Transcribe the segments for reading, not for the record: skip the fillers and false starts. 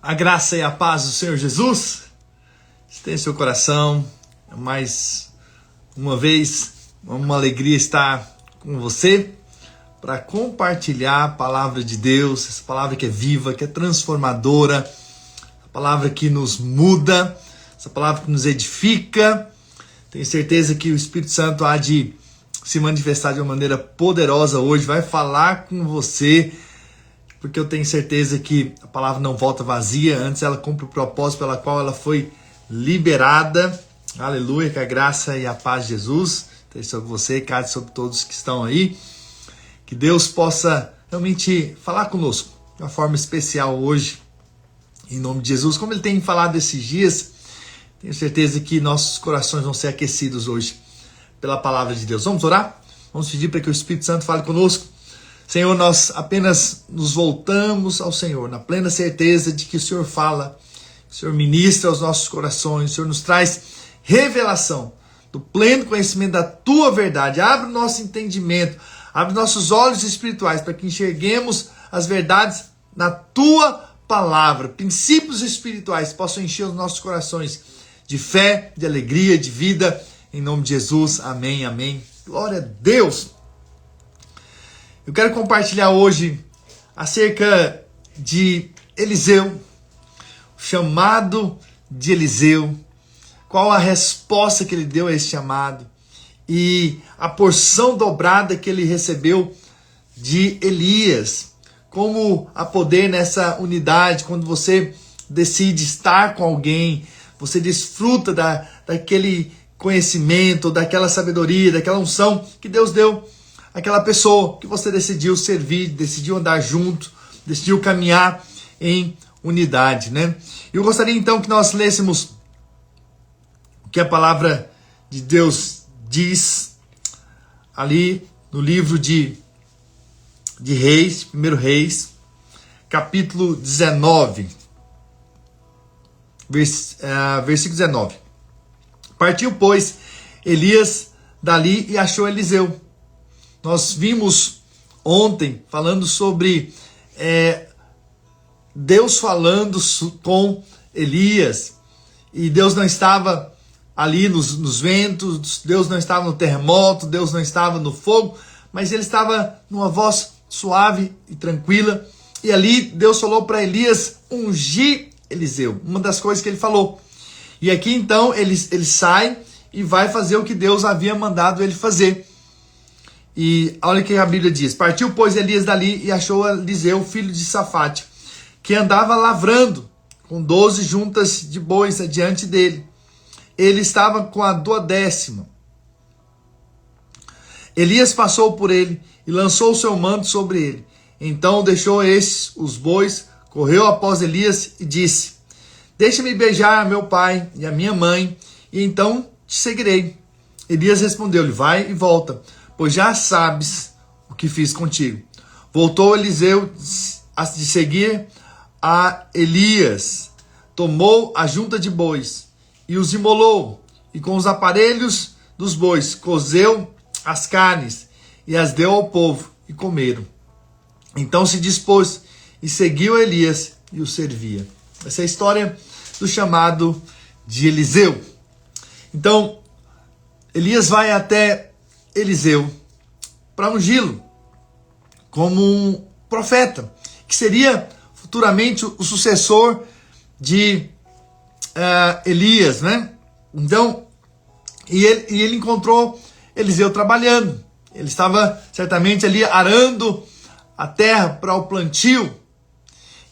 A graça e a paz do Senhor Jesus esteja em seu coração. Mais uma vez, uma alegria estar com você para compartilhar a palavra de Deus, essa palavra que é viva, que é transformadora, a palavra que nos muda, essa palavra que nos edifica. Tenho certeza que o Espírito Santo há de se manifestar de uma maneira poderosa hoje, vai falar com você, porque eu tenho certeza que a palavra não volta vazia, antes ela cumpre o propósito pela qual ela foi liberada. Aleluia, que a graça e a paz de Jesus esteja sobre você, caia sobre todos que estão aí. Que Deus possa realmente falar conosco de uma forma especial hoje, em nome de Jesus. Como Ele tem falado esses dias, tenho certeza que nossos corações vão ser aquecidos hoje pela palavra de Deus. Vamos orar? Vamos pedir para que o Espírito Santo fale conosco. Senhor, nós apenas nos voltamos ao Senhor, na plena certeza de que o Senhor fala, o Senhor ministra aos nossos corações, o Senhor nos traz revelação do pleno conhecimento da Tua verdade. Abre o nosso entendimento, abre nossos olhos espirituais para que enxerguemos as verdades na Tua palavra. Princípios espirituais possam encher os nossos corações de fé, de alegria, de vida. Em nome de Jesus, amém, amém. Glória a Deus. Eu quero compartilhar hoje acerca de Eliseu, o chamado de Eliseu, qual a resposta que ele deu a esse chamado e a porção dobrada que ele recebeu de Elias. Como há poder nessa unidade, quando você decide estar com alguém, você desfruta daquele conhecimento, daquela sabedoria, daquela unção que Deus deu àquela pessoa que você decidiu servir, decidiu andar junto, decidiu caminhar em unidade, né? Eu gostaria então que nós lêssemos o que a palavra de Deus diz ali no livro de Reis, 1 Reis, capítulo 19, versículo 19. Partiu, pois, Elias dali e achou Eliseu. Nós vimos ontem falando sobre Deus falando com Elias, e Deus não estava ali nos ventos, Deus não estava no terremoto, Deus não estava no fogo, mas ele estava numa voz suave e tranquila, e ali Deus falou para Elias ungir Eliseu, uma das coisas que ele falou. E aqui então ele sai e vai fazer o que Deus havia mandado ele fazer. E olha o que a Bíblia diz: partiu, pois, Elias dali e achou Eliseu, filho de Safate, que andava lavrando com 12 juntas de bois adiante dele. Ele estava com a 12ª. Elias passou por ele e lançou o seu manto sobre ele. Então deixou os bois, correu após Elias e disse: deixa-me beijar meu pai e a minha mãe, e então te seguirei. Elias respondeu-lhe: vai e volta, pois já sabes o que fiz contigo. Voltou Eliseu de seguir a Elias, tomou a junta de bois e os imolou, e com os aparelhos dos bois cozeu as carnes e as deu ao povo, e comeram. Então se dispôs e seguiu Elias e o servia. Essa é a história do chamado de Eliseu. Então, Elias vai até Eliseu para ungí-lo como um profeta, que seria futuramente o sucessor de Elias, né? Então, e ele encontrou Eliseu trabalhando. Ele estava certamente ali arando a terra para o plantio.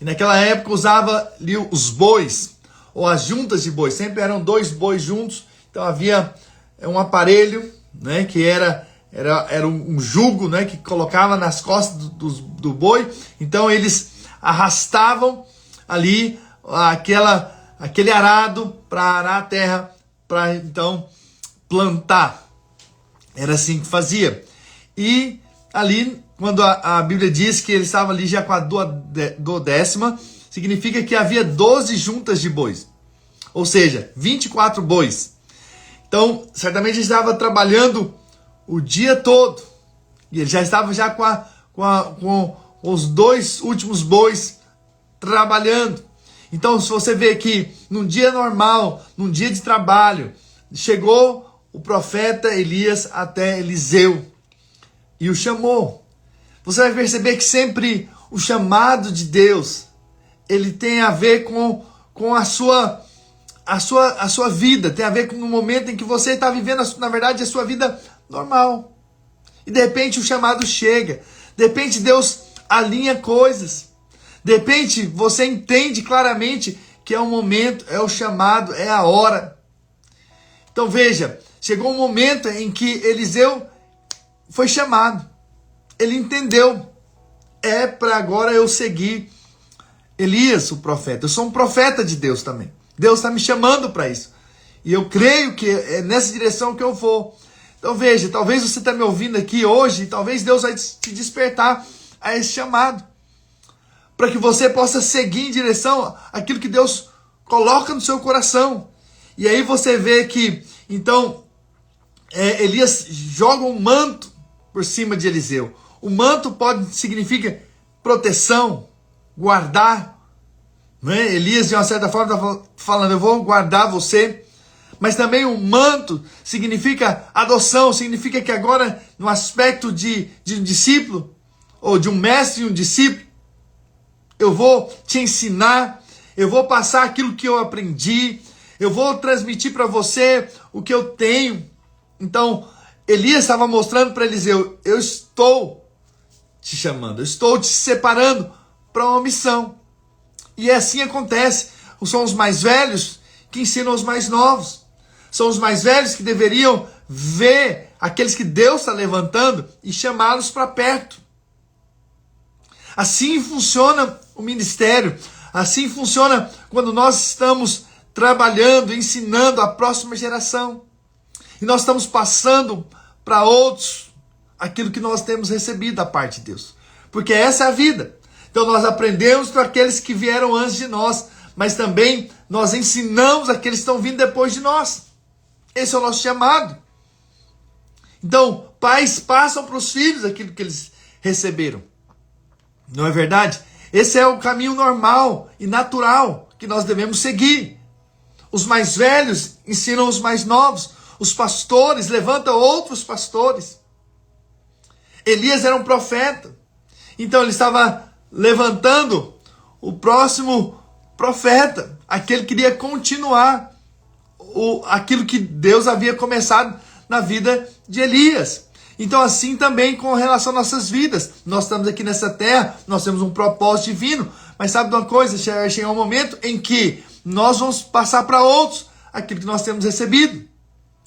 E naquela época usava ali os bois, ou as juntas de bois. Sempre eram 2 bois juntos. Então havia um aparelho, né, que era um jugo, né, que colocava nas costas do boi. Então eles arrastavam ali aquele arado para arar a terra, para então plantar. Era assim que fazia. E ali, quando a Bíblia diz que ele estava ali já com a 12ª, significa que havia 12 juntas de bois. Ou seja, 24 bois. Então, certamente ele estava trabalhando o dia todo. E ele já estava com os 2 últimos bois trabalhando. Então, se você vê que num dia normal, num dia de trabalho, chegou o profeta Elias até Eliseu e o chamou. Você vai perceber que sempre o chamado de Deus, ele tem a ver com a sua vida, tem a ver com o momento em que você está vivendo, na verdade, a sua vida normal. E de repente o chamado chega, de repente Deus alinha coisas, de repente você entende claramente que é o momento, é o chamado, é a hora. Então veja, chegou um momento em que Eliseu foi chamado, ele entendeu, é para agora eu seguir Elias, o profeta. Eu sou um profeta de Deus também. Deus está me chamando para isso. E eu creio que é nessa direção que eu vou. Então veja, talvez você está me ouvindo aqui hoje, e talvez Deus vai te despertar a esse chamado. Para que você possa seguir em direção àquilo que Deus coloca no seu coração. E aí você vê que, então, Elias joga um manto por cima de Eliseu. O manto significa proteção, guardar. Não é? Elias, de uma certa forma, está falando, eu vou guardar você. Mas também o manto significa adoção, significa que agora, no aspecto de um discípulo, ou de um mestre e um discípulo, eu vou te ensinar, eu vou passar aquilo que eu aprendi, eu vou transmitir para você o que eu tenho. Então, Elias estava mostrando para Eliseu, eu estou te chamando, eu estou te separando para uma missão. E assim acontece. São os mais velhos que ensinam os mais novos. São os mais velhos que deveriam ver aqueles que Deus está levantando e chamá-los para perto. Assim funciona o ministério. Assim funciona quando nós estamos trabalhando, ensinando a próxima geração. E nós estamos passando para outros aquilo que nós temos recebido da parte de Deus. Porque essa é a vida. Então nós aprendemos para aqueles que vieram antes de nós, mas também nós ensinamos aqueles que estão vindo depois de nós. Esse é o nosso chamado. Então, pais passam para os filhos aquilo que eles receberam. Não é verdade? Esse é o caminho normal e natural que nós devemos seguir. Os mais velhos ensinam os mais novos. Os pastores levantam outros pastores. Elias era um profeta. Então ele estava levantando o próximo profeta. Aquele que iria continuar aquilo que Deus havia começado na vida de Elias. Então assim também com relação às nossas vidas. Nós estamos aqui nessa terra, nós temos um propósito divino. Mas sabe de uma coisa? Chega um momento em que nós vamos passar para outros aquilo que nós temos recebido.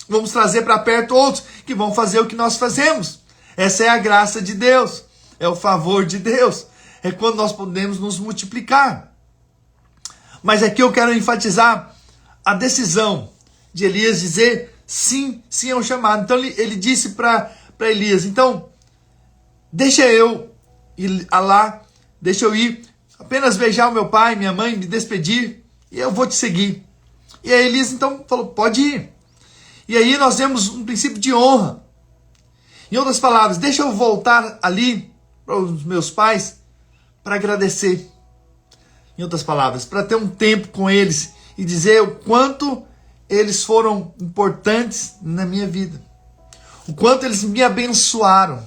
Vamos trazer para perto outros que vão fazer o que nós fazemos. Essa é a graça de Deus. É o favor de Deus. É quando nós podemos nos multiplicar. Mas aqui eu quero enfatizar a decisão de Elias dizer sim, sim ao chamado. Então ele disse para Elias, então deixa eu ir lá, deixa eu ir, apenas beijar o meu pai, minha mãe, me despedir e eu vou te seguir. E aí Elias então falou, pode ir. E aí nós vemos um princípio de honra. Em outras palavras, deixa eu voltar ali para os meus pais para agradecer. Em outras palavras, para ter um tempo com eles e dizer o quanto eles foram importantes na minha vida. O quanto eles me abençoaram.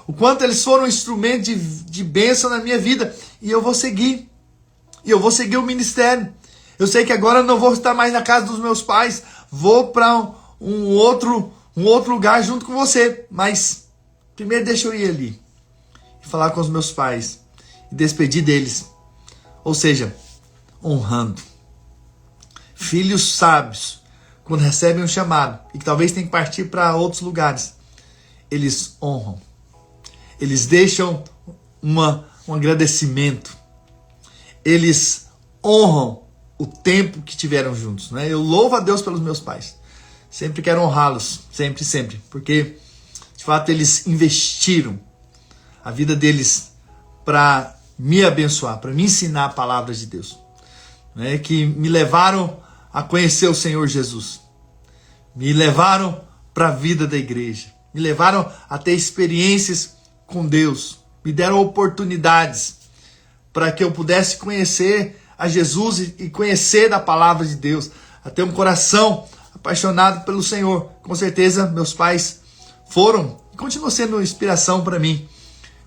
O quanto eles foram um instrumento de bênção na minha vida. E eu vou seguir. E eu vou seguir o ministério. Eu sei que agora eu não vou estar mais na casa dos meus pais. Vou para um outro lugar junto com você. Mas primeiro deixa eu ir ali. E falar com os meus pais. E despedir deles. Ou seja, honrando. Filhos sábios, quando recebem um chamado, e que talvez tenham que partir para outros lugares, eles honram. Eles deixam um agradecimento. Eles honram o tempo que tiveram juntos. Né? Eu louvo a Deus pelos meus pais. Sempre quero honrá-los. Sempre, sempre. Porque, de fato, eles investiram a vida deles para me abençoar, para me ensinar a palavra de Deus. Né? Que me levaram a conhecer o Senhor Jesus. Me levaram para a vida da igreja. Me levaram a ter experiências com Deus. Me deram oportunidades para que eu pudesse conhecer a Jesus e conhecer da palavra de Deus, a ter um coração apaixonado pelo Senhor. Com certeza meus pais foram e continuam sendo inspiração para mim.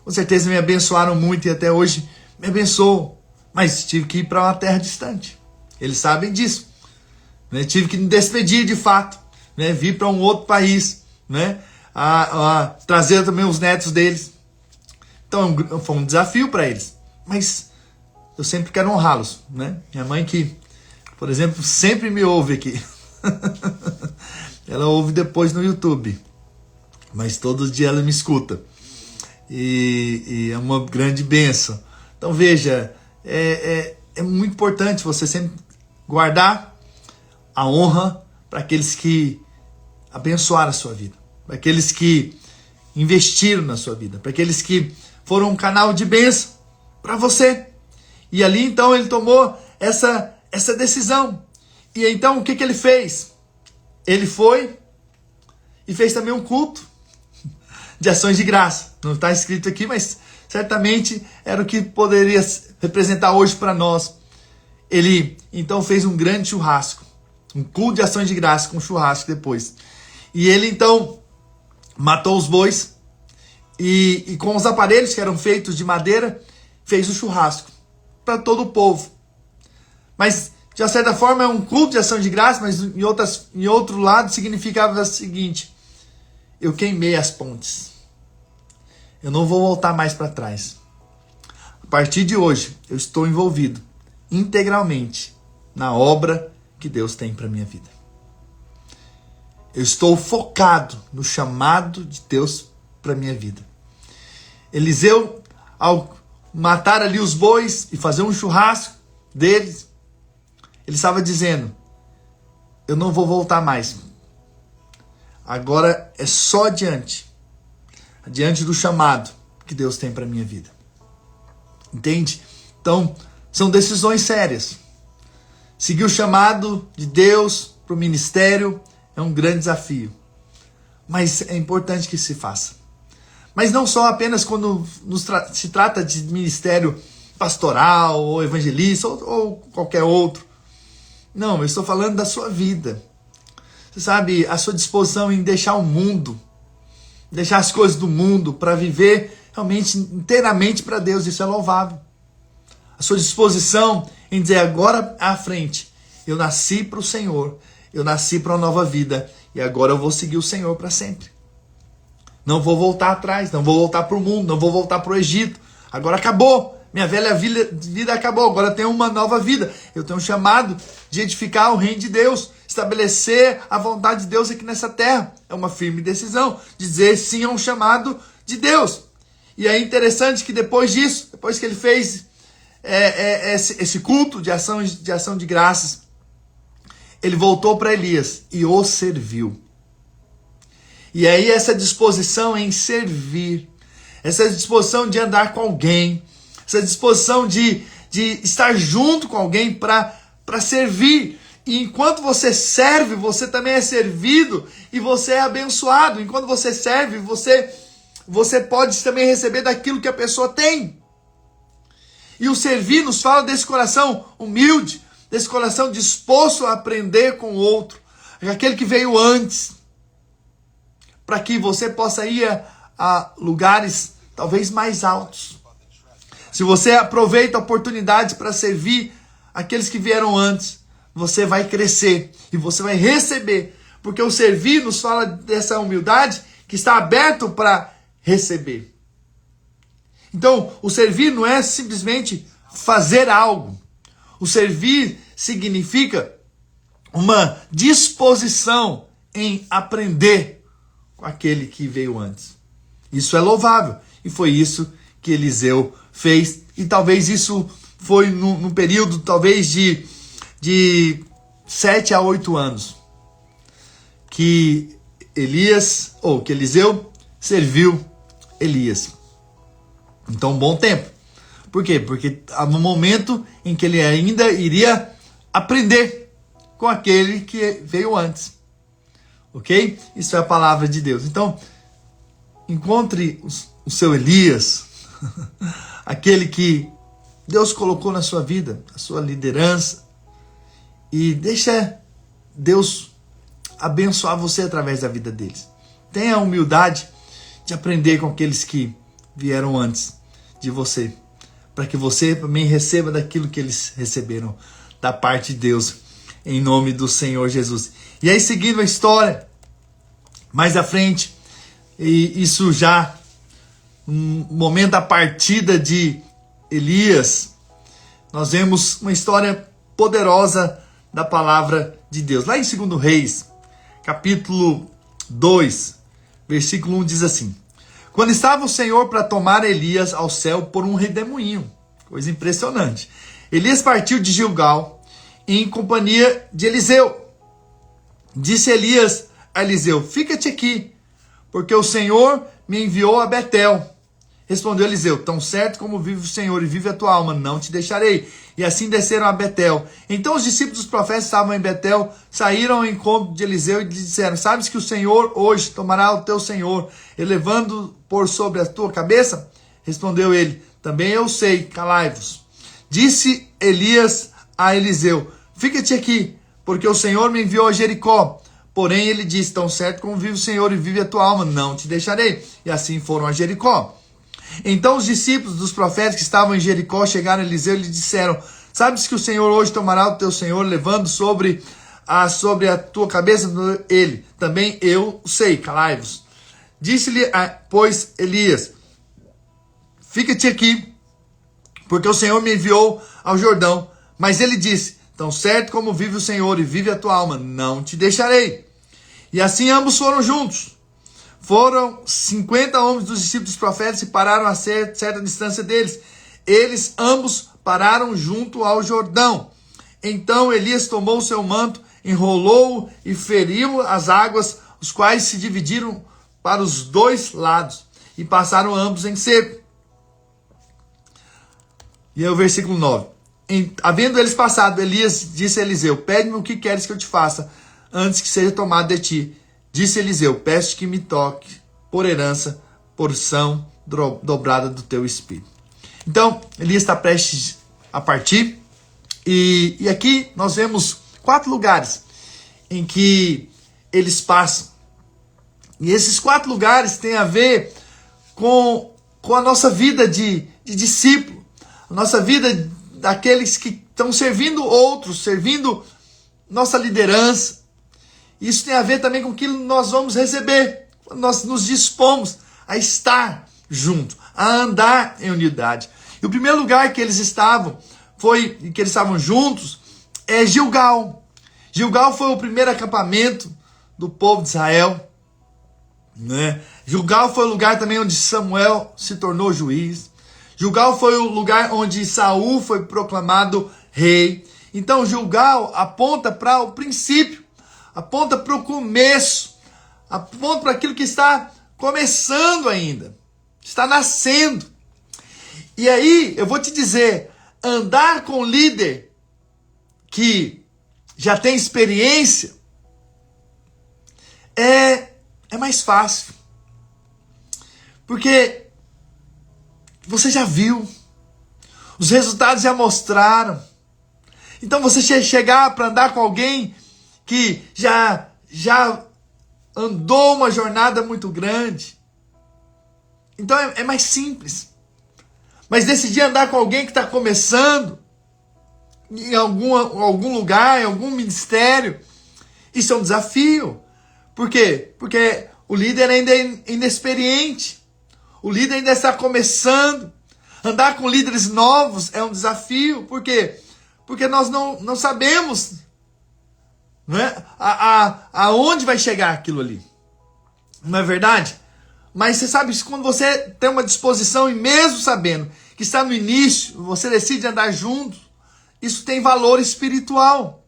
Com certeza me abençoaram muito e até hoje me abençoam. Mas tive que ir para uma terra distante. Eles sabem disso. Né? Tive que me despedir de fato. Né? Vir para um outro país. Né? Trazer também os netos deles. Então foi um desafio para eles. Mas eu sempre quero honrá-los. Né? Minha mãe que, por exemplo, sempre me ouve aqui. Ela ouve depois no YouTube. Mas todo dia ela me escuta. E é uma grande bênção. Então veja, é muito importante você sempre guardar a honra para aqueles que abençoaram a sua vida, para aqueles que investiram na sua vida, para aqueles que foram um canal de bênção para você. E ali então ele tomou essa decisão. E então o que ele fez? Ele foi e fez também um culto de ações de graça. Não está escrito aqui, mas certamente era o que poderia representar hoje para nós. Ele então fez um grande churrasco, um culto de ações de graça com churrasco depois. E ele então matou os bois e com os aparelhos que eram feitos de madeira, fez o churrasco para todo o povo. Mas de certa forma é um culto de ação de graça, mas em outro lado significava o seguinte: eu queimei as pontes. Eu não vou voltar mais para trás. A partir de hoje, eu estou envolvido integralmente na obra que Deus tem para minha vida. Eu estou focado no chamado de Deus para minha vida. Eliseu, ao matar ali os bois e fazer um churrasco deles, ele estava dizendo: eu não vou voltar mais. Agora é só adiante do chamado que Deus tem para minha vida. Entende? Então, são decisões sérias. Seguir o chamado de Deus para o ministério é um grande desafio. Mas é importante que se faça. Mas não só apenas quando se trata de ministério pastoral, ou evangelista, ou qualquer outro. Não, eu estou falando da sua vida. Você sabe, a sua disposição em deixar o mundo, deixar as coisas do mundo para viver realmente inteiramente para Deus, isso é louvável. A sua disposição em dizer: agora à frente, eu nasci para o Senhor, eu nasci para uma nova vida e agora eu vou seguir o Senhor para sempre. Não vou voltar atrás, não vou voltar para o mundo, não vou voltar para o Egito. Agora acabou, minha velha vida acabou, agora eu tenho uma nova vida. Eu tenho um chamado de edificar o reino de Deus, estabelecer a vontade de Deus aqui nessa terra. É uma firme decisão, dizer sim a um chamado de Deus. E é interessante que depois disso, depois que ele fez esse culto de ação de graças, ele voltou para Elias e o serviu. E aí essa disposição em servir, essa disposição de andar com alguém, essa disposição de estar junto com alguém para servir. E enquanto você serve, você também é servido e você é abençoado. Enquanto você serve, você pode também receber daquilo que a pessoa tem. E o servir nos fala desse coração humilde, desse coração disposto a aprender com o outro, aquele que veio antes, para que você possa ir a lugares talvez mais altos. Se você aproveita a oportunidade para servir aqueles que vieram antes, você vai crescer e você vai receber, porque o servir nos fala dessa humildade que está aberto para receber. Então, o servir não é simplesmente fazer algo. O servir significa uma disposição em aprender com aquele que veio antes. Isso é louvável. E foi isso que Eliseu fez. E talvez isso foi num período talvez de 7 a 8 anos. Que Eliseu serviu Elias. Então, um bom tempo. Por quê? Porque no momento em que ele ainda iria aprender com aquele que veio antes. Ok? Isso é a palavra de Deus. Então, encontre o seu Elias, aquele que Deus colocou na sua vida, a sua liderança, e deixa Deus abençoar você através da vida deles. Tenha a humildade de aprender com aqueles que vieram antes de você, para que você também receba daquilo que eles receberam da parte de Deus, em nome do Senhor Jesus. E aí, seguindo a história, mais à frente, e isso já um momento da partida de Elias, nós vemos uma história poderosa da palavra de Deus. Lá em 2 Reis, capítulo 2, versículo 1 diz assim: quando estava o Senhor para tomar Elias ao céu por um redemoinho, coisa impressionante, Elias partiu de Gilgal em companhia de Eliseu. Disse Elias a Eliseu: fica-te aqui, porque o Senhor me enviou a Betel. Respondeu Eliseu: tão certo como vive o Senhor e vive a tua alma, não te deixarei. E assim desceram a Betel. Então os discípulos dos profetas estavam em Betel, saíram ao encontro de Eliseu e lhe disseram: sabes que o Senhor hoje tomará o teu Senhor, elevando por sobre a tua cabeça? Respondeu ele: também eu sei, calai-vos. Disse Elias a Eliseu: fica-te aqui, porque o Senhor me enviou a Jericó. Porém ele disse: tão certo como vive o Senhor e vive a tua alma, não te deixarei. E assim foram a Jericó. Então os discípulos dos profetas que estavam em Jericó chegaram a Eliseu e lhe disseram: sabes que o Senhor hoje tomará o teu Senhor, levando sobre a tua cabeça? Ele: também eu sei, calai-vos. Disse-lhe, pois, Elias: fica-te aqui, porque o Senhor me enviou ao Jordão. Mas ele disse: tão certo como vive o Senhor e vive a tua alma, não te deixarei. E assim ambos foram juntos. Foram 50 homens dos discípulos dos profetas e pararam a certa distância deles. Eles ambos pararam junto ao Jordão. Então Elias tomou o seu manto, enrolou-o e feriu as águas, os quais se dividiram para os dois lados, e passaram ambos em seco. E aí o versículo 9. Havendo eles passado, Elias disse a Eliseu: pede-me o que queres que eu te faça, antes que seja tomado de ti. Disse Eliseu: peço que me toque por herança, porção dobrada do teu espírito. Então, Elias está prestes a partir. E aqui nós vemos 4 lugares em que eles passam. E esses 4 lugares têm a ver com a nossa vida de discípulo. A nossa vida daqueles que estão servindo outros, servindo nossa liderança. Isso tem a ver também com o que nós vamos receber, quando nós nos dispomos a estar junto, a andar em unidade. E o primeiro lugar que eles estavam juntos é Gilgal. Gilgal foi o primeiro acampamento do povo de Israel, né? Gilgal foi o lugar também onde Samuel se tornou juiz. Gilgal foi o lugar onde Saul foi proclamado rei. Então Gilgal aponta para o princípio, aponta para o começo, aponta para aquilo que está começando ainda, está nascendo. E aí eu vou te dizer, andar com líder que já tem experiência é mais fácil. Porque você já viu, os resultados já mostraram. Então você chegar para andar com alguém que já andou uma jornada muito grande, então é mais simples. Mas decidir andar com alguém que está começando em algum lugar, em algum ministério, isso é um desafio. Por quê? Porque o líder ainda é inexperiente. O líder ainda está começando. Andar com líderes novos é um desafio. Por quê? Porque nós não sabemos, não é? Aonde vai chegar aquilo ali. Não é verdade? Mas você sabe, quando você tem uma disposição, e mesmo sabendo que está no início, você decide andar junto, isso tem valor espiritual.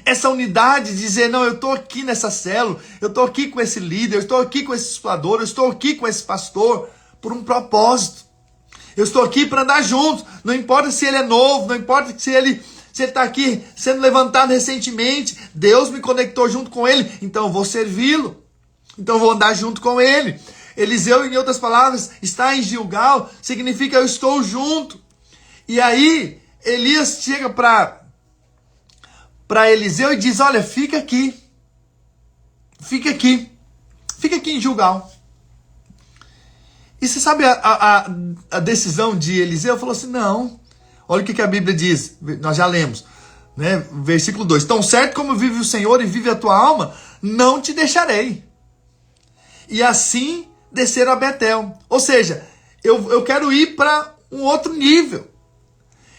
Essa unidade de dizer: não, eu estou aqui nessa célula, eu estou aqui com esse líder, eu estou aqui com esse explorador, eu estou aqui com esse pastor, por um propósito. Eu estou aqui para andar junto, não importa se ele é novo, não importa se ele está aqui sendo levantado recentemente, Deus me conectou junto com ele, então eu vou servi-lo, então eu vou andar junto com ele. Eliseu, em outras palavras, está em Gilgal, significa eu estou junto. E aí Elias chega para Eliseu e diz: olha, fica aqui em Gilgal. E você sabe a decisão de Eliseu? Falou assim: não, olha o que a Bíblia diz, nós já lemos, né? Versículo 2: tão certo como vive o Senhor e vive a tua alma, não te deixarei. E assim desceram a Betel. Ou seja, eu quero ir para um outro nível.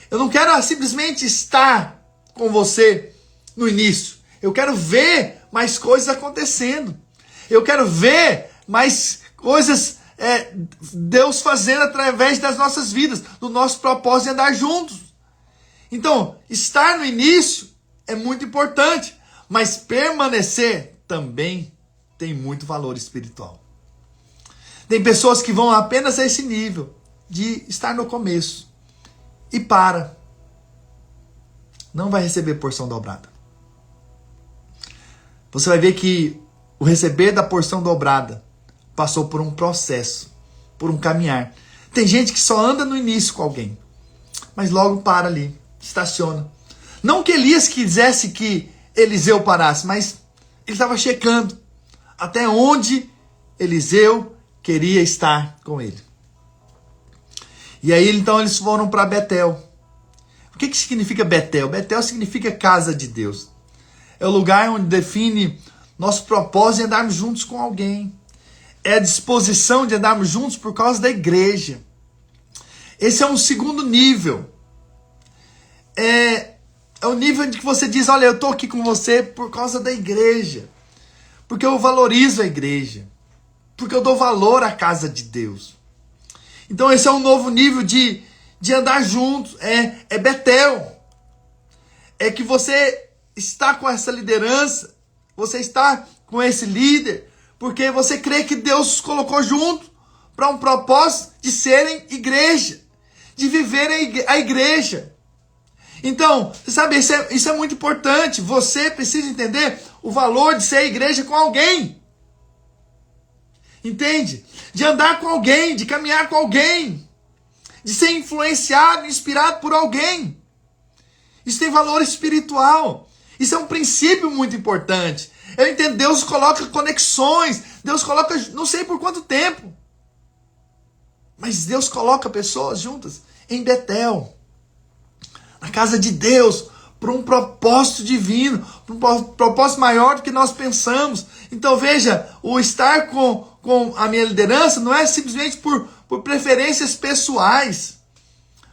Eu não quero simplesmente estar com você no início. Eu quero ver mais coisas acontecendo. Eu quero ver mais coisas Deus fazendo através das nossas vidas, do nosso propósito de andar juntos. Então, estar no início é muito importante, mas permanecer também tem muito valor espiritual. Tem pessoas que vão apenas a esse nível de estar no começo e não vai receber porção dobrada. Você vai ver que o receber da porção dobrada passou por um processo, por um caminhar. Tem gente que só anda no início com alguém, mas logo para ali, estaciona. Não que Elias quisesse que Eliseu parasse, mas ele estava checando até onde Eliseu queria estar com ele. E aí então eles foram para Betel. O que significa Betel? Betel significa casa de Deus. É o lugar onde define nosso propósito de andarmos juntos com alguém. É a disposição de andarmos juntos por causa da igreja. Esse é um segundo nível. É o nível de que você diz: olha, eu estou aqui com você por causa da igreja. Porque eu valorizo a igreja. Porque eu dou valor à casa de Deus. Então esse é um novo nível de andar juntos. É Betel. É que você está com essa liderança. Você está com esse líder. Porque você crê que Deus os colocou junto para um propósito de serem igreja. De viverem a igreja. Então, você sabe, isso é muito importante. Você precisa entender o valor de ser igreja com alguém. Entende? De andar com alguém, de caminhar com alguém. De ser influenciado, inspirado por alguém. Isso tem valor espiritual. Isso é um princípio muito importante. Eu entendo, Deus coloca conexões. Deus coloca, não sei por quanto tempo. Mas Deus coloca pessoas juntas em Betel. Na casa de Deus, para um propósito divino, para um propósito maior do que nós pensamos. Então veja, o estar com a minha liderança não é simplesmente por preferências pessoais,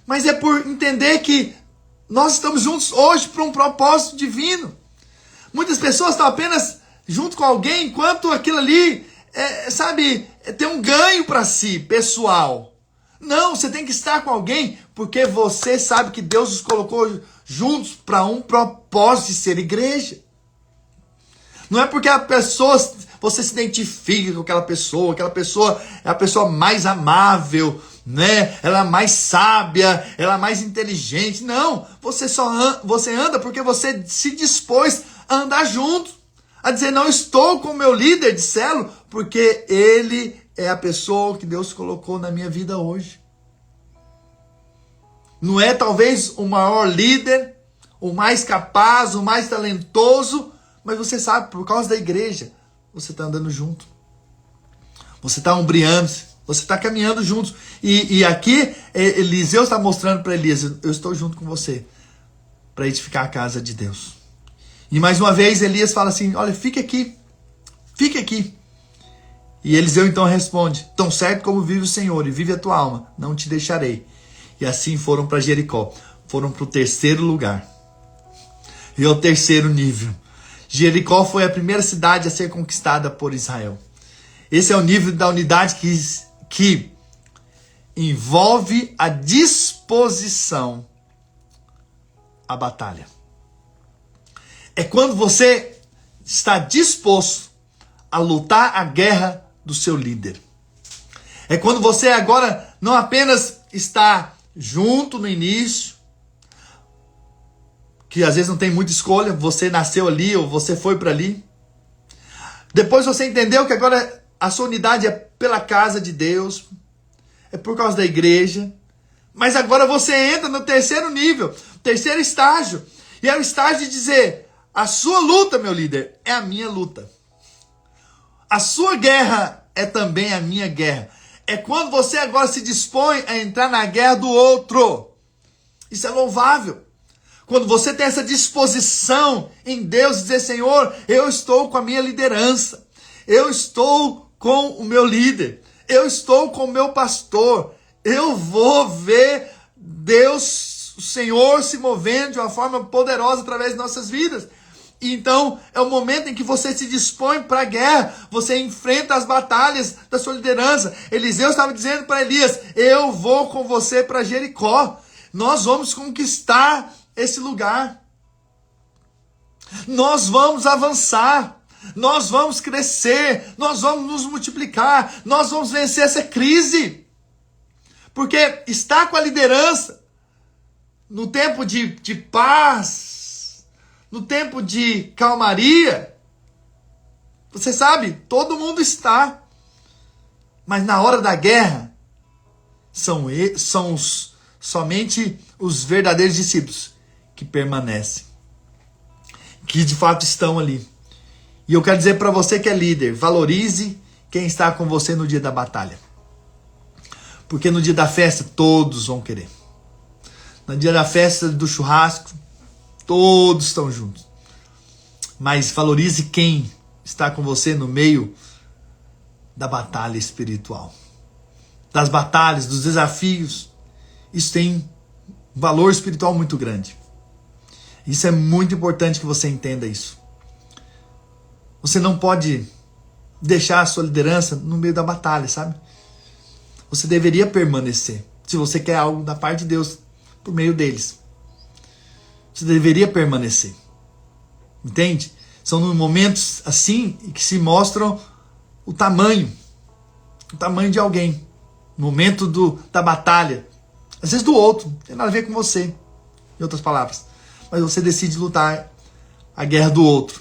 mas é por entender que nós estamos juntos hoje para um propósito divino. Muitas pessoas estão apenas junto com alguém enquanto aquilo ali, tem um ganho para si, pessoal. Não, você tem que estar com alguém porque você sabe que Deus os colocou juntos para um propósito de ser igreja. Não é porque a pessoa, você se identifica com aquela pessoa é a pessoa mais amável, né? Ela é mais sábia, ela é mais inteligente. Não, você anda porque você se dispôs a andar junto, a dizer: não estou com o meu líder de célula, porque ele é a pessoa que Deus colocou na minha vida hoje. Não é talvez o maior líder, o mais capaz, o mais talentoso, mas você sabe, por causa da igreja, você está andando junto. Você está ombreando, você está caminhando juntos. E aqui, Eliseu está mostrando para Elias: eu estou junto com você para edificar a casa de Deus. E mais uma vez, Elias fala assim: olha, fique aqui. E Eliseu então responde: tão certo como vive o Senhor e vive a tua alma, não te deixarei. E assim foram para Jericó. Foram para o terceiro lugar. E é o terceiro nível. Jericó foi a primeira cidade a ser conquistada por Israel. Esse é o nível da unidade que envolve a disposição à batalha. É quando você está disposto a lutar a guerra do seu líder. É quando você agora não apenas está junto no início, que às vezes não tem muita escolha, você nasceu ali ou você foi para ali. Depois você entendeu que agora a sua unidade é pela casa de Deus, é por causa da igreja, Mas agora você entra no terceiro nível, terceiro estágio. E é o estágio de dizer, a sua luta, meu líder, é a minha luta. A sua guerra é também a minha guerra. É quando você agora se dispõe a entrar na guerra do outro. Isso é louvável. Quando você tem essa disposição em Deus, dizer, Senhor, eu estou com a minha liderança. Eu estou com o meu líder. Eu estou com o meu pastor. Eu vou ver Deus, o Senhor, se movendo de uma forma poderosa através de nossas vidas. Então, é o momento em que você se dispõe para a guerra, você enfrenta as batalhas da sua liderança. Eliseu estava dizendo para Elias, eu vou com você para Jericó. Nós vamos conquistar esse lugar. Nós vamos avançar. Nós vamos crescer. Nós vamos nos multiplicar. Nós vamos vencer essa crise. Porque estar com a liderança no tempo de paz, no tempo de calmaria, você sabe, todo mundo está. Mas na hora da guerra, somente os verdadeiros discípulos que permanecem, que de fato estão ali. E eu quero dizer para você que é líder, valorize quem está com você no dia da batalha. Porque no dia da festa, todos vão querer. No dia da festa do churrasco, todos estão juntos. Mas valorize quem está com você no meio da batalha espiritual. Das batalhas, dos desafios. Isso tem um valor espiritual muito grande. Isso é muito importante que você entenda isso. Você não pode deixar a sua liderança no meio da batalha, sabe? Você deveria permanecer. Se você quer algo da parte de Deus, por meio deles. Você deveria permanecer. Entende? São momentos assim que se mostram o tamanho de alguém. Momento da batalha. Às vezes do outro. Não tem nada a ver com você. Em outras palavras. Mas você decide lutar a guerra do outro.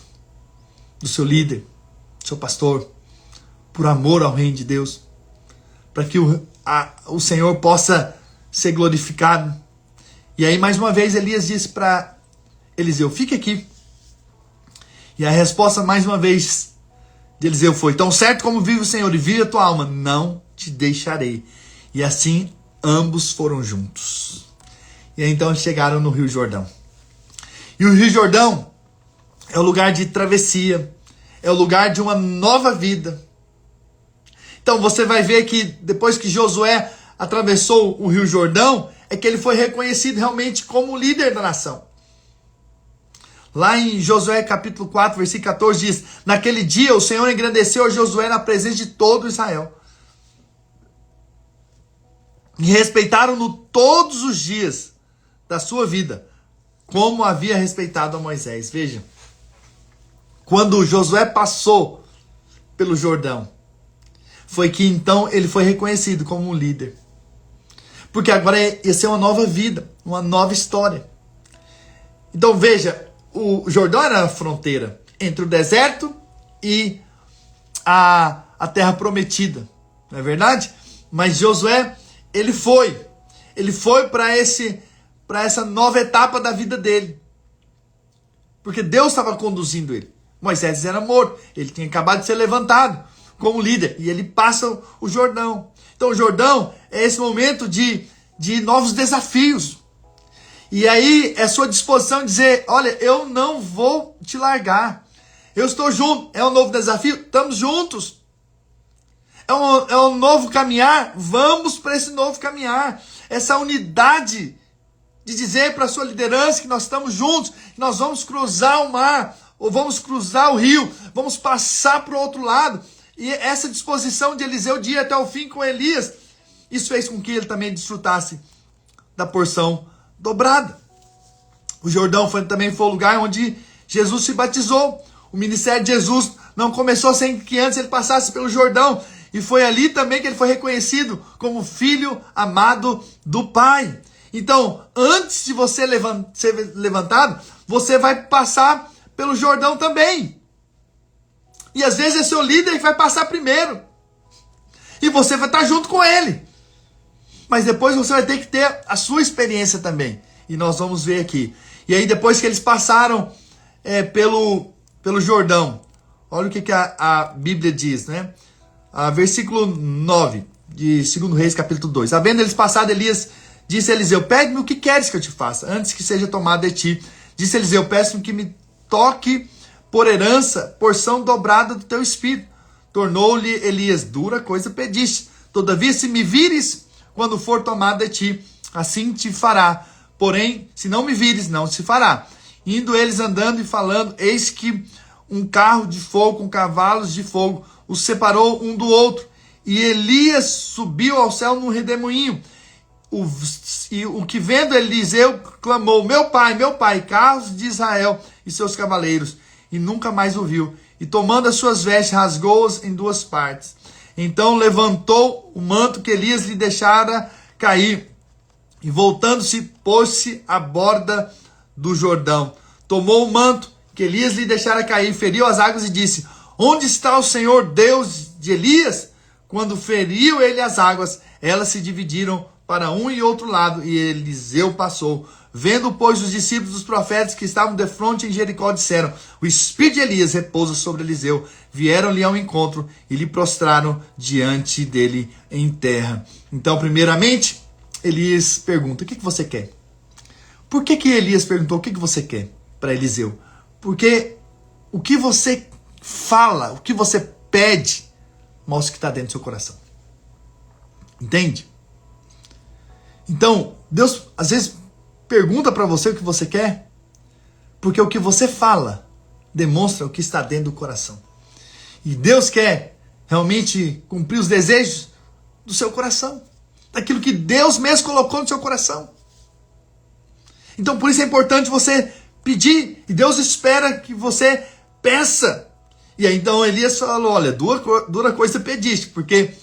Do seu líder. Do seu pastor. Por amor ao reino de Deus. Para que o Senhor possa ser glorificado. E aí mais uma vez Elias disse para Eliseu, fique aqui. E a resposta mais uma vez de Eliseu foi, tão certo como vive o Senhor e vive a tua alma, não te deixarei. E assim ambos foram juntos. E aí, então chegaram no Rio Jordão. E o Rio Jordão é o lugar de travessia, é o lugar de uma nova vida. Então você vai ver que depois que Josué atravessou o Rio Jordão, é que ele foi reconhecido realmente como líder da nação. Lá em Josué capítulo 4, versículo 14 diz, naquele dia o Senhor engrandeceu a Josué na presença de todo Israel. E respeitaram-no todos os dias da sua vida, como havia respeitado a Moisés. Veja, quando Josué passou pelo Jordão, foi que então ele foi reconhecido como um líder. Porque agora ia ser uma nova vida, uma nova história. Então veja, o Jordão era a fronteira entre o deserto e a terra prometida. Não é verdade? Mas Josué, ele foi para essa nova etapa da vida dele. Porque Deus estava conduzindo ele. Moisés era morto, ele tinha acabado de ser levantado como líder, e ele passa o Jordão. Então o Jordão é esse momento de novos desafios. E aí é sua disposição de dizer, olha, eu não vou te largar. Eu estou junto. É um novo desafio? Estamos juntos. É um novo caminhar? Vamos para esse novo caminhar. Essa unidade de dizer para a sua liderança que nós estamos juntos, que nós vamos cruzar o mar, ou vamos cruzar o rio, vamos passar para o outro lado. E essa disposição de Eliseu de ir até o fim com Elias, isso fez com que ele também desfrutasse da porção dobrada. O Jordão também foi o lugar onde Jesus se batizou. O ministério de Jesus não começou sem que antes ele passasse pelo Jordão. E foi ali também que ele foi reconhecido como filho amado do Pai. Então, antes de você ser levantado, você vai passar pelo Jordão também. E às vezes é seu líder que vai passar primeiro. E você vai estar junto com ele. mas depois você vai ter que ter a sua experiência também. E nós vamos ver aqui. E aí depois que eles passaram pelo Jordão, olha o que a Bíblia diz, né? Versículo 9 de 2 Reis, capítulo 2. Havendo eles passado, Elias disse a Eliseu: pede-me o que queres que eu te faça, antes que seja tomado de ti. Disse Eliseu: peço-me que me toque por herança, porção dobrada do teu espírito. Tornou-lhe Elias: dura coisa pediste. Todavia, se me vires, quando for tomado de ti, assim te fará. Porém, se não me vires, não se fará. Indo eles andando e falando, eis que um carro de fogo com cavalos de fogo os separou um do outro. E Elias subiu ao céu num redemoinho. O que vendo Eliseu clamou: meu pai, carros de Israel e seus cavaleiros. E nunca mais o viu. E tomando as suas vestes, rasgou-as em duas partes. Então levantou o manto que Elias lhe deixara cair. E voltando-se, pôs-se à borda do Jordão. Tomou o manto que Elias lhe deixara cair, feriu as águas e disse: onde está o Senhor Deus de Elias? Quando feriu ele as águas, elas se dividiram para um e outro lado, e Eliseu passou. Vendo, pois, os discípulos dos profetas que estavam defronte em Jericó, disseram: o espírito de Elias repousa sobre Eliseu. Vieram-lhe ao encontro e lhe prostraram diante dele em terra. Então, primeiramente, Elias pergunta: o que você quer? Por que Elias perguntou o que você quer para Eliseu? Porque o que você fala, o que você pede, mostra o que está dentro do seu coração. Entende? Então, Deus às vezes pergunta para você o que você quer, porque o que você fala demonstra o que está dentro do coração. E Deus quer realmente cumprir os desejos do seu coração, daquilo que Deus mesmo colocou no seu coração. Então, por isso é importante você pedir, e Deus espera que você peça. E aí então Elias falou: olha, dura coisa pediste, porque,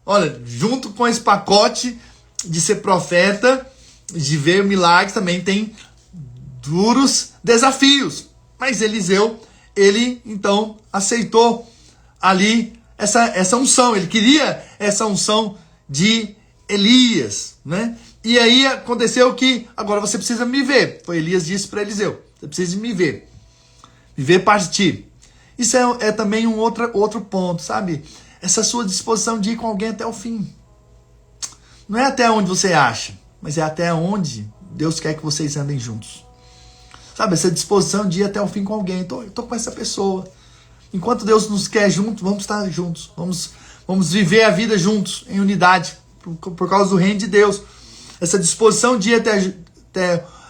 olha, junto com esse pacote de ser profeta, de ver milagres, também tem duros desafios. Mas Eliseu, ele então aceitou ali essa unção, ele queria essa unção de Elias, né? E aí aconteceu que agora você precisa me ver. Foi Elias disse para Eliseu: você precisa me ver partir. Isso é também um outro ponto, sabe? Essa sua disposição de ir com alguém até o fim. Não é até onde você acha, mas é até onde Deus quer que vocês andem juntos. Sabe, essa disposição de ir até o fim com alguém. Eu tô com essa pessoa. Enquanto Deus nos quer juntos, vamos estar juntos. Vamos viver a vida juntos, em unidade, por causa do reino de Deus. Essa disposição de ir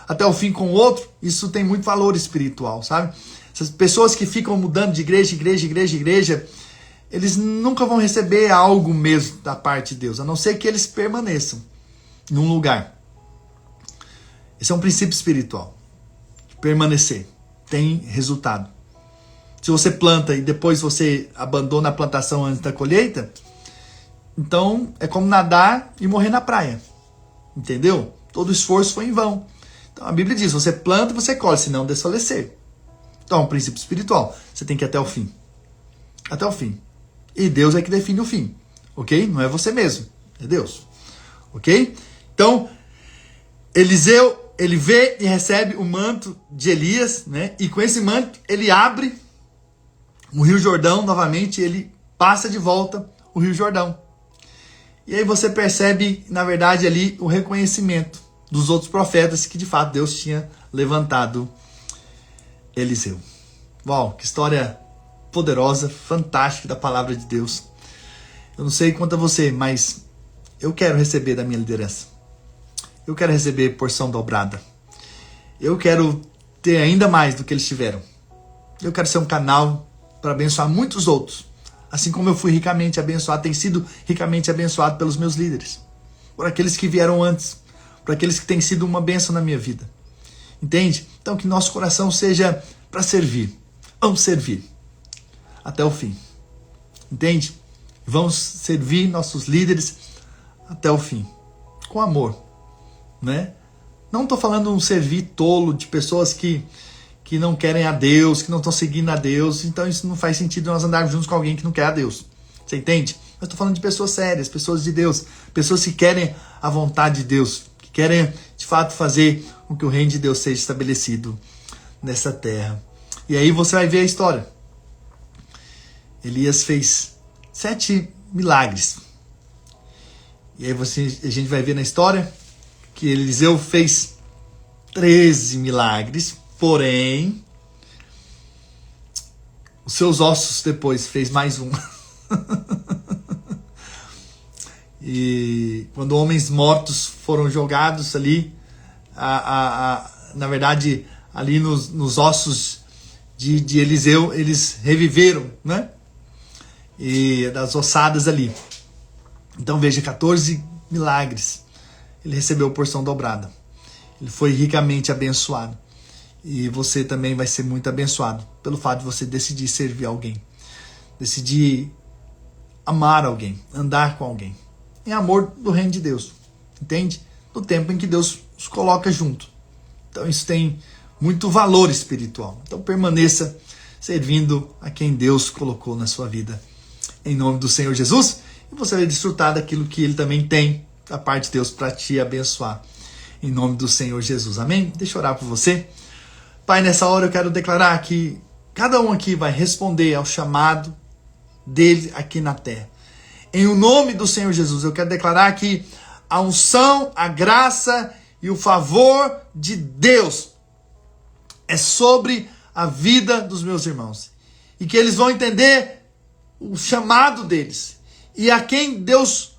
até o fim com o outro, isso tem muito valor espiritual, sabe? Essas pessoas que ficam mudando de igreja, eles nunca vão receber algo mesmo da parte de Deus, a não ser que eles permaneçam num lugar. Esse é um princípio espiritual. Permanecer tem resultado. Se você planta e depois você abandona a plantação antes da colheita, então é como nadar e morrer na praia. Entendeu? Todo esforço foi em vão. Então a Bíblia diz: você planta e você colhe, senão desfalecer. Então é um princípio espiritual. Você tem que ir até o fim. Até o fim. E Deus é que define o fim. Ok? Não é você mesmo. É Deus. Ok? Então, Eliseu, ele vê e recebe o manto de Elias, né? E com esse manto, ele abre o Rio Jordão novamente, ele passa de volta o Rio Jordão. E aí você percebe, na verdade, ali o reconhecimento dos outros profetas que de fato Deus tinha levantado Eliseu. Uau, que história poderosa, fantástica da palavra de Deus. Eu não sei quanto a você, mas eu quero receber da minha liderança. Eu quero receber porção dobrada. Eu quero ter ainda mais do que eles tiveram. Eu quero ser um canal para abençoar muitos outros. Assim como eu fui ricamente abençoado, tenho sido ricamente abençoado pelos meus líderes. Por aqueles que vieram antes. Por aqueles que têm sido uma bênção na minha vida. Entende? Então que nosso coração seja para servir. Vamos servir até o fim. Entende? Vamos servir nossos líderes até o fim. Com amor. Né? Não estou falando um servir tolo de pessoas que não querem a Deus, que não estão seguindo a Deus. Então isso não faz sentido nós andarmos juntos com alguém que não quer a Deus. Você entende? Mas estou falando de pessoas sérias, pessoas de Deus, pessoas que querem a vontade de Deus, que querem de fato fazer com que o reino de Deus seja estabelecido nessa terra. E aí você vai ver a história. Elias fez 7 milagres. E aí a gente vai ver na história que Eliseu fez 13 milagres, porém os seus ossos depois fez mais um. E quando homens mortos foram jogados ali, na verdade, ali nos ossos de Eliseu, eles reviveram, né? E das ossadas ali. Então veja, 14 milagres. Ele recebeu porção dobrada. Ele foi ricamente abençoado. E você também vai ser muito abençoado pelo fato de você decidir servir alguém. Decidir amar alguém, andar com alguém. Em amor do reino de Deus. Entende? No tempo em que Deus os coloca junto. Então isso tem muito valor espiritual. Então permaneça servindo a quem Deus colocou na sua vida. Em nome do Senhor Jesus. E você vai desfrutar daquilo que Ele também tem da parte de Deus para te abençoar. Em nome do Senhor Jesus. Amém? Deixa eu orar por você. Pai, nessa hora eu quero declarar que cada um aqui vai responder ao chamado dele aqui na terra. Em o nome do Senhor Jesus, eu quero declarar que a unção, a graça e o favor de Deus é sobre a vida dos meus irmãos. E que eles vão entender o chamado deles. E a quem Deus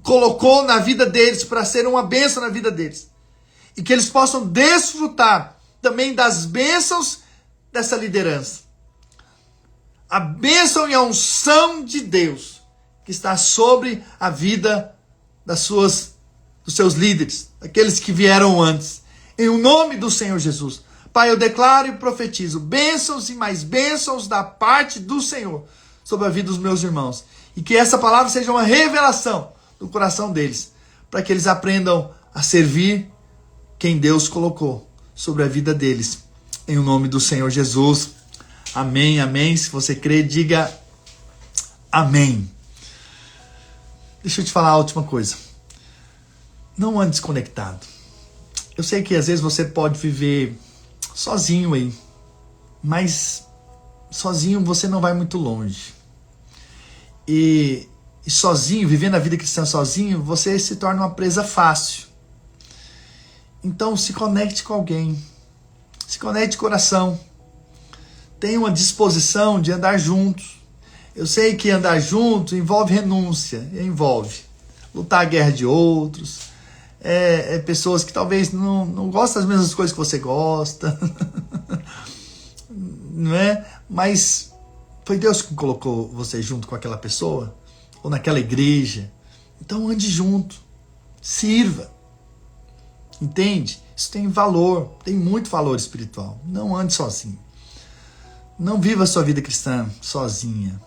colocou na vida deles para ser uma bênção na vida deles. E que eles possam desfrutar também das bênçãos dessa liderança. A bênção e a unção de Deus que está sobre a vida dos seus líderes, aqueles que vieram antes. Em o nome do Senhor Jesus. Pai, eu declaro e profetizo bênçãos e mais bênçãos da parte do Senhor sobre a vida dos meus irmãos. E que essa palavra seja uma revelação no coração deles, para que eles aprendam a servir quem Deus colocou sobre a vida deles. Em o nome do Senhor Jesus. Amém, amém. Se você crê, diga amém. Deixa eu te falar a última coisa. Não ande desconectado. Eu sei que às vezes você pode viver sozinho aí, mas sozinho você não vai muito longe. E sozinho, vivendo a vida cristã sozinho, você se torna uma presa fácil. Então se conecte com alguém. Se conecte de coração. Tenha uma disposição de andar juntos. Eu sei que andar junto envolve renúncia, envolve lutar a guerra de outros, pessoas que talvez não gostam das mesmas coisas que você gosta, não é? Mas foi Deus que colocou você junto com aquela pessoa, ou naquela igreja. Então ande junto, sirva, entende? Isso tem valor, tem muito valor espiritual. Não ande sozinho. Não viva a sua vida cristã sozinha.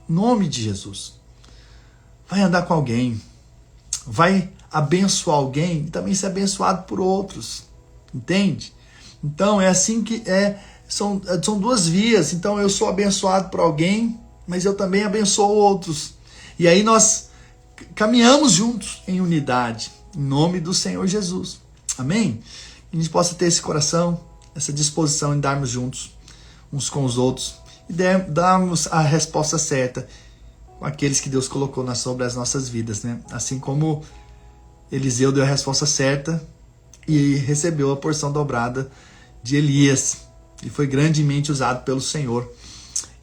Em nome de Jesus. Vai andar com alguém. Vai abençoar alguém e também ser abençoado por outros. Entende? Então é assim que são duas vias. Então eu sou abençoado por alguém, mas eu também abençoo outros. E aí nós caminhamos juntos em unidade. Em nome do Senhor Jesus. Amém? Que a gente possa ter esse coração, essa disposição em darmos juntos uns com os outros e darmos a resposta certa com aqueles que Deus colocou sobre as nossas vidas, né? Assim como Eliseu deu a resposta certa e recebeu a porção dobrada de Elias e foi grandemente usado pelo Senhor,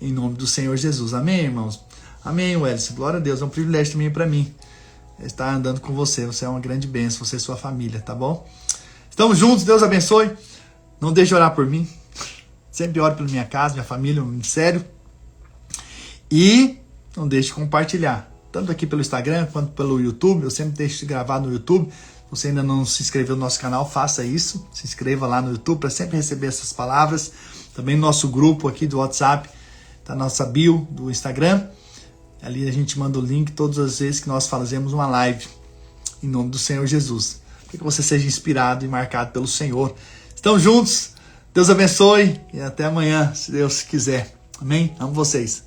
em nome do Senhor Jesus. Amém, irmãos? Amém, Wellington. Glória a Deus. É um privilégio também para mim estar andando com você. Você é uma grande bênção, você e sua família, tá bom? Estamos juntos, Deus abençoe. Não deixe de orar por mim. Sempre oro pela minha casa, minha família, meu ministério. E não deixe de compartilhar. Tanto aqui pelo Instagram quanto pelo YouTube. Eu sempre deixo de gravar no YouTube. Se você ainda não se inscreveu no nosso canal, faça isso. Se inscreva lá no YouTube para sempre receber essas palavras. Também no nosso grupo aqui do WhatsApp. Tá na nossa bio do Instagram. Ali a gente manda o link todas as vezes que nós fazemos uma live. Em nome do Senhor Jesus. Para que você seja inspirado e marcado pelo Senhor. Estamos juntos. Deus abençoe e até amanhã, se Deus quiser. Amém? Amo vocês.